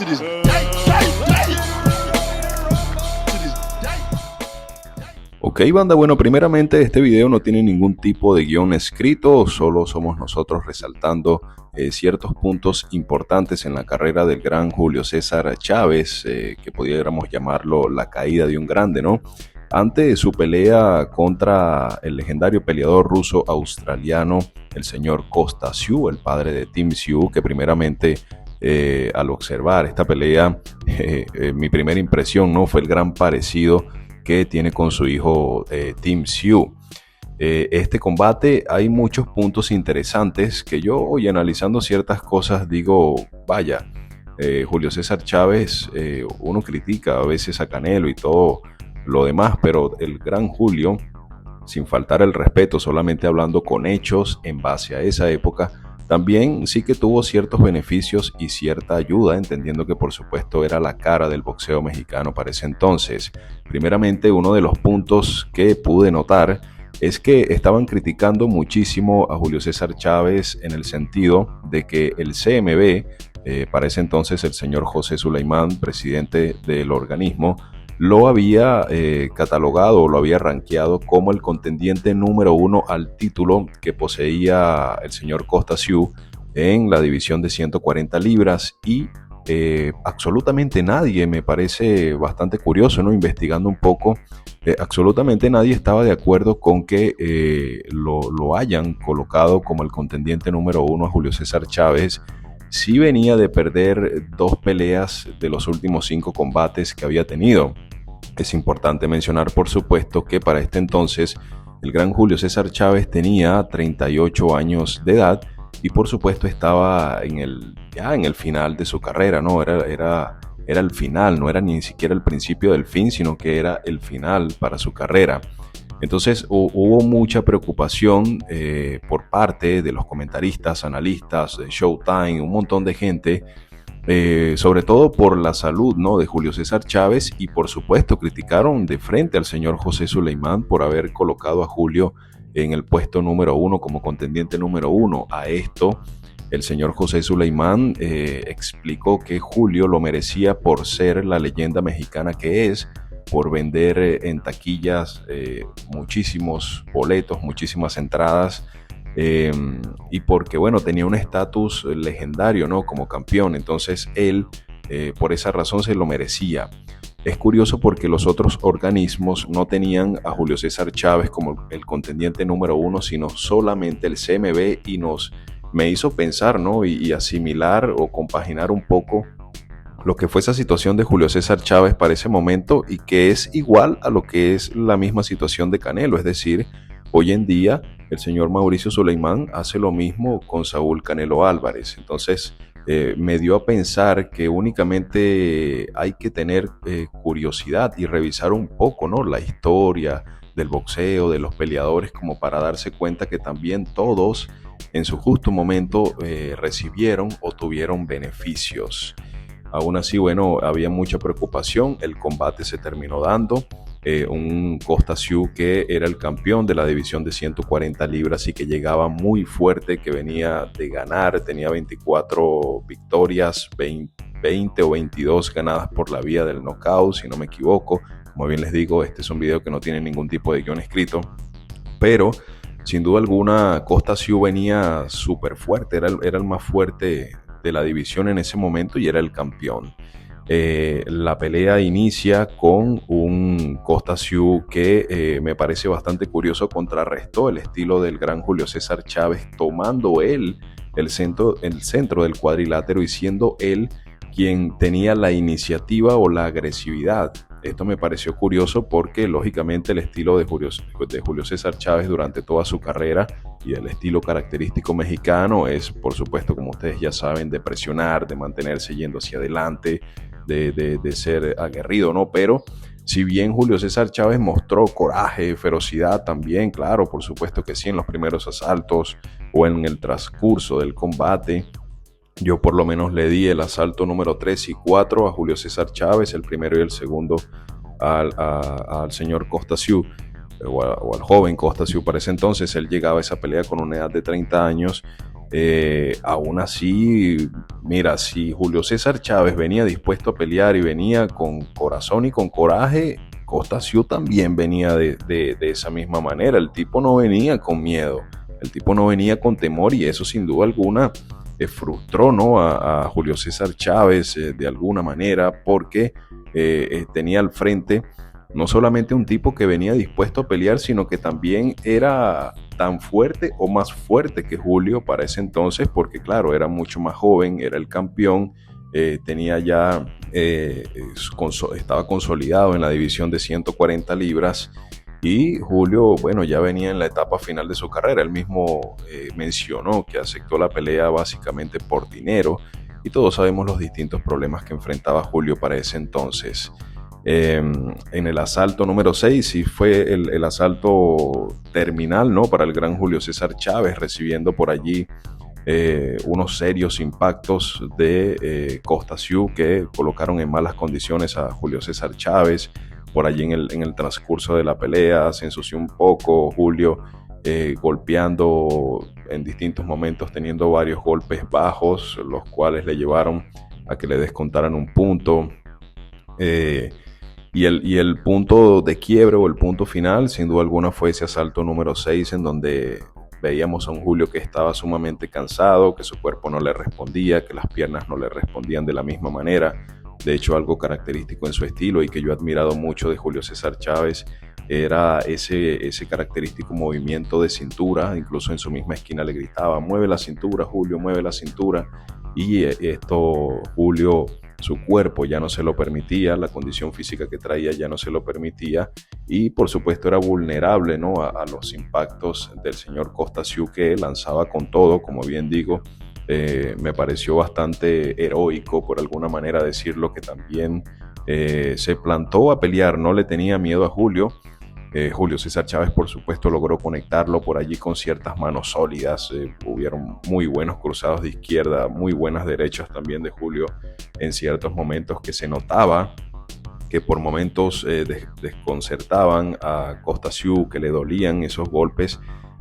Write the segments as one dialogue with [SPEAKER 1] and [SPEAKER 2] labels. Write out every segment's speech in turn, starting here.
[SPEAKER 1] To this day, to this day.
[SPEAKER 2] Ok, banda, bueno, primeramente este video no tiene ningún tipo de guión escrito, solo somos nosotros resaltando ciertos puntos importantes en la carrera del gran Julio César Chávez, que pudiéramos llamarlo la caída de un grande, ¿no? Ante su pelea contra el legendario peleador ruso-australiano, el señor Kostya Tszyu, el padre de Tim Tszyu, que primeramente al observar esta pelea, mi primera impresión, ¿no?, fue el gran parecido que tiene con su hijo Tim Tszyu. Este combate, hay muchos puntos interesantes que yo hoy analizando ciertas cosas digo, vaya, Julio César Chávez, uno critica a veces a Canelo y todo lo demás, pero el gran Julio, sin faltar el respeto, solamente hablando con hechos en base a esa época, también sí que tuvo ciertos beneficios y cierta ayuda, entendiendo que por supuesto era la cara del boxeo mexicano para ese entonces. Primeramente, uno de los puntos que pude notar es que estaban criticando muchísimo a Julio César Chávez en el sentido de que el CMB, para ese entonces el señor José Sulaimán, presidente del organismo, lo había catalogado o lo había rankeado como el contendiente número 1 al título que poseía el señor Kostya Tszyu en la división de 140 libras y absolutamente nadie, me parece bastante curioso, ¿no?, investigando un poco, absolutamente nadie estaba de acuerdo con que lo hayan colocado como el contendiente número 1 a Julio César Chávez. Sí venía de perder 2 peleas de los últimos 5 combates que había tenido. Es importante mencionar, por supuesto, que para este entonces el gran Julio César Chávez tenía 38 años de edad y por supuesto estaba ya en el final de su carrera, ¿no? Era el final, no era ni siquiera el principio del fin, sino que era el final para su carrera. Entonces hubo mucha preocupación por parte de los comentaristas, analistas, de Showtime, un montón de gente, sobre todo por la salud, ¿no?, de Julio César Chávez, y por supuesto criticaron de frente al señor José Sulaimán por haber colocado a Julio en el puesto número 1 como contendiente número 1. A esto el señor José Sulaimán explicó que Julio lo merecía por ser la leyenda mexicana que es, por vender en taquillas muchísimos boletos, muchísimas entradas, y porque, bueno, tenía un estatus legendario, ¿no?, como campeón. Entonces él, por esa razón, se lo merecía. Es curioso porque los otros organismos no tenían a Julio César Chávez como el contendiente número 1, sino solamente el CMB, y me hizo pensar, ¿no?, y asimilar o compaginar un poco lo que fue esa situación de Julio César Chávez para ese momento, y que es igual a lo que es la misma situación de Canelo. Es decir, hoy en día el señor Mauricio Sulaimán hace lo mismo con Saúl Canelo Álvarez. Entonces me dio a pensar que únicamente hay que tener curiosidad y revisar un poco, ¿no?, la historia del boxeo, de los peleadores, como para darse cuenta que también todos en su justo momento recibieron o tuvieron beneficios. Aún así, bueno, había mucha preocupación. El combate se terminó dando. Un Kostya Tszyu que era el campeón de la división de 140 libras y que llegaba muy fuerte, que venía de ganar, tenía 24 victorias, 20 o 22 ganadas por la vía del knockout, si no me equivoco. Como bien les digo, este es un video que no tiene ningún tipo de guión escrito, pero sin duda alguna Kostya Tszyu venía súper fuerte, era el más fuerte de la división en ese momento y era el campeón. La pelea inicia con un Kostya Tszyu que me parece bastante curioso, contrarrestó el estilo del gran Julio César Chávez, tomando él el centro del cuadrilátero y siendo él quien tenía la iniciativa o la agresividad. Esto me pareció curioso porque lógicamente el estilo de Julio César Chávez durante toda su carrera y el estilo característico mexicano es, por supuesto, como ustedes ya saben, de presionar, de mantenerse yendo hacia adelante, de ser aguerrido, ¿no? Pero si bien Julio César Chávez mostró coraje, ferocidad también, claro, por supuesto que sí, en los primeros asaltos o en el transcurso del combate. Yo por lo menos le di el asalto número 3 y 4 a Julio César Chávez, el primero y el segundo al señor Kostya Tszyu, o al joven Kostya Tszyu. Para ese entonces él llegaba a esa pelea con una edad de 30 años Aún así, mira, si Julio César Chávez venía dispuesto a pelear y venía con corazón y con coraje, Costa Ciú también venía de esa misma manera. El tipo no venía con miedo, el tipo no venía con temor, y eso sin duda alguna frustró, ¿no?, a Julio César Chávez de alguna manera, porque tenía al frente no solamente un tipo que venía dispuesto a pelear, sino que también era tan fuerte o más fuerte que Julio para ese entonces, porque claro, era mucho más joven, era el campeón, tenía ya, estaba consolidado en la división de 140 libras, y Julio, bueno, ya venía en la etapa final de su carrera. Él mismo mencionó que aceptó la pelea básicamente por dinero, y todos sabemos los distintos problemas que enfrentaba Julio para ese entonces. En el asalto número 6, sí fue el asalto terminal, ¿no?, para el gran Julio César Chávez, recibiendo por allí unos serios impactos de Costa Ciú, que colocaron en malas condiciones a Julio César Chávez. Por allí en el transcurso de la pelea se ensució un poco Julio, golpeando en distintos momentos, teniendo varios golpes bajos, los cuales le llevaron a que le descontaran un punto. Y el punto de quiebre o el punto final, sin duda alguna, fue ese asalto número 6, en donde veíamos a un Julio que estaba sumamente cansado, que su cuerpo no le respondía, que las piernas no le respondían de la misma manera. De hecho, algo característico en su estilo y que yo he admirado mucho de Julio César Chávez era ese característico movimiento de cintura. Incluso en su misma esquina le gritaba: mueve la cintura, Julio, mueve la cintura. Y esto, Julio, su cuerpo ya no se lo permitía, la condición física que traía ya no se lo permitía, y por supuesto era vulnerable, ¿no?, a los impactos del señor Costa Ciú, que lanzaba con todo, como bien digo. Me pareció bastante heroico, por alguna manera decirlo, que también se plantó a pelear, no le tenía miedo a Julio. Julio César Chávez, por supuesto, logró conectarlo por allí con ciertas manos sólidas. Hubieron muy buenos cruzados de izquierda, muy buenas derechas también de Julio en ciertos momentos, que se notaba que por momentos desconcertaban a Costa Ciú, que le dolían esos golpes,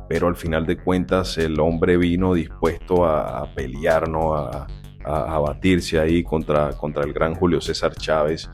[SPEAKER 2] pero al final de cuentas el hombre vino dispuesto a pelear, ¿no?, a batirse ahí contra el gran Julio César Chávez.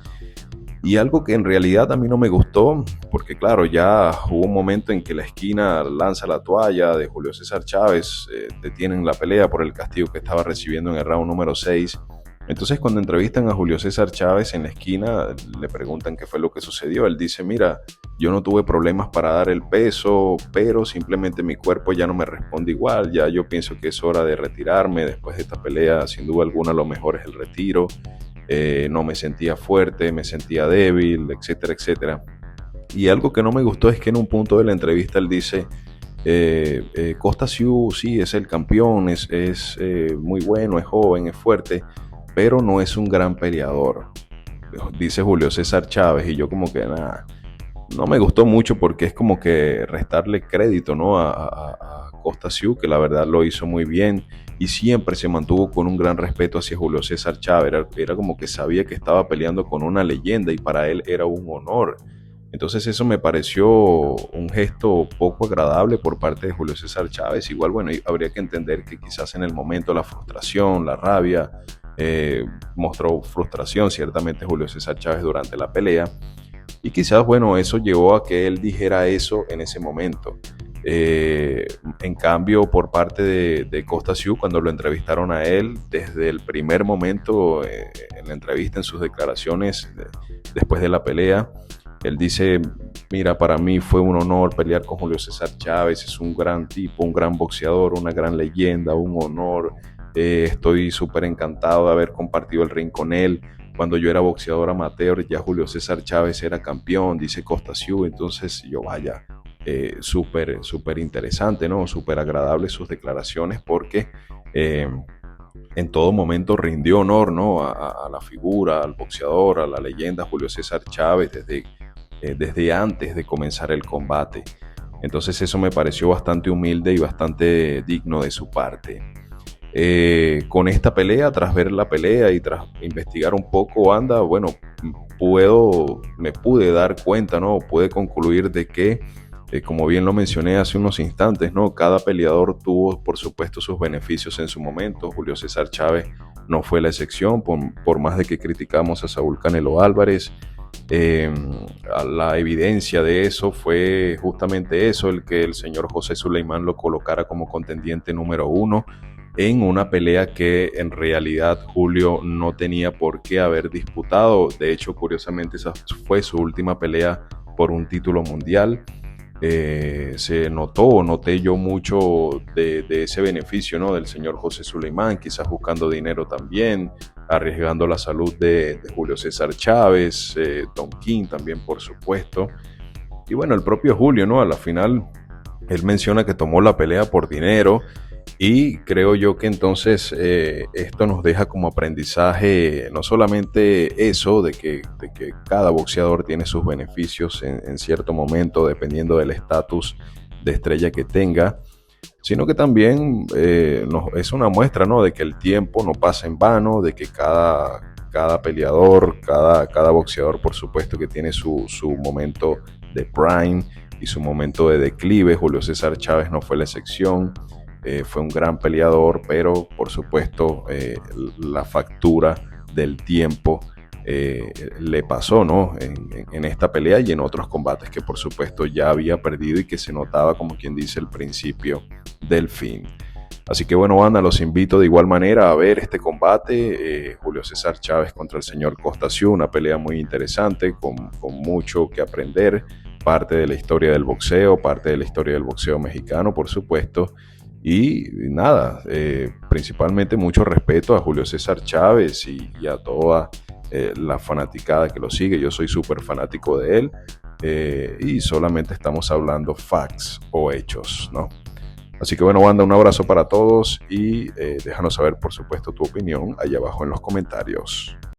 [SPEAKER 2] Y algo que en realidad a mí no me gustó, porque claro, ya hubo un momento en que la esquina lanza la toalla de Julio César Chávez, detienen la pelea por el castigo que estaba recibiendo en el round número 6. Entonces, cuando entrevistan a Julio César Chávez en la esquina, le preguntan qué fue lo que sucedió. Él dice: mira, yo no tuve problemas para dar el peso, pero simplemente mi cuerpo ya no me responde igual. Ya yo pienso que es hora de retirarme después de esta pelea. Sin duda alguna, lo mejor es el retiro. No me sentía fuerte, me sentía débil, etcétera, etcétera. Y algo que no me gustó es que en un punto de la entrevista él dice: Costa Ciú sí es el campeón, es muy bueno, es joven, es fuerte, pero no es un gran peleador, dice Julio César Chávez. Y yo como que nada, no me gustó mucho, porque es como que restarle crédito, ¿no?, a Costa Ciú, que la verdad lo hizo muy bien y siempre se mantuvo con un gran respeto hacia Julio César Chávez. Era como que sabía que estaba peleando con una leyenda y para él era un honor. Entonces eso me pareció un gesto poco agradable por parte de Julio César Chávez. Igual, bueno, habría que entender que quizás en el momento la frustración, la rabia, mostró frustración ciertamente Julio César Chávez durante la pelea, y quizás, bueno, eso llevó a que él dijera eso en ese momento. En cambio, por parte de Costa Ciú, cuando lo entrevistaron a él, desde el primer momento en la entrevista, en sus declaraciones después de la pelea, él dice: mira, para mí fue un honor pelear con Julio César Chávez, es un gran tipo, un gran boxeador, una gran leyenda, un honor. Estoy súper encantado de haber compartido el ring con él. Cuando yo era boxeador amateur, ya Julio César Chávez era campeón, dice Costa Ciú. Entonces yo, vaya, súper interesante, ¿no?, súper agradable sus declaraciones, porque en todo momento rindió honor, ¿no?, a la figura, al boxeador, a la leyenda Julio César Chávez desde antes de comenzar el combate. Entonces eso me pareció bastante humilde y bastante digno de su parte. Con esta pelea, tras ver la pelea y tras investigar un poco, Anda, bueno, me pude dar cuenta, ¿no?, pude concluir de que Como bien lo mencioné hace unos instantes, ¿no? Cada peleador tuvo, por supuesto, sus beneficios en su momento. Julio César Chávez no fue la excepción, por más de que criticamos a Saúl Canelo Álvarez. Eh, la evidencia de eso fue justamente eso, el que el señor José Suleimán lo colocara como contendiente número uno en una pelea que en realidad Julio no tenía por qué haber disputado. De hecho, curiosamente, esa fue su última pelea por un título mundial. Se noté yo mucho de ese beneficio, ¿no? Del señor José Suleimán, quizás buscando dinero también, arriesgando la salud de Julio César Chávez, Tom King también, por supuesto. Y bueno, el propio Julio, ¿no? A la final, él menciona que tomó la pelea por dinero. Y creo yo que entonces esto nos deja como aprendizaje no solamente eso de que cada boxeador tiene sus beneficios en cierto momento dependiendo del estatus de estrella que tenga, sino que también es una muestra, ¿no? De que el tiempo no pasa en vano, de que cada peleador, cada boxeador por supuesto que tiene su momento de prime y su momento de declive. Julio César Chávez no fue la excepción. Fue un gran peleador, pero por supuesto la factura del tiempo le pasó, ¿no? En esta pelea y en otros combates que por supuesto ya había perdido y que se notaba, como quien dice, el principio del fin. Así que bueno, banda, los invito de igual manera a ver este combate, Julio César Chávez contra el señor Costa Siu, una pelea muy interesante, con mucho que aprender, parte de la historia del boxeo, parte de la historia del boxeo mexicano, por supuesto. Y nada, principalmente mucho respeto a Julio César Chávez y a toda la fanaticada que lo sigue. Yo soy súper fanático de él y solamente estamos hablando facts o hechos, ¿no? Así que bueno, banda, un abrazo para todos y déjanos saber, por supuesto, tu opinión allá abajo en los comentarios.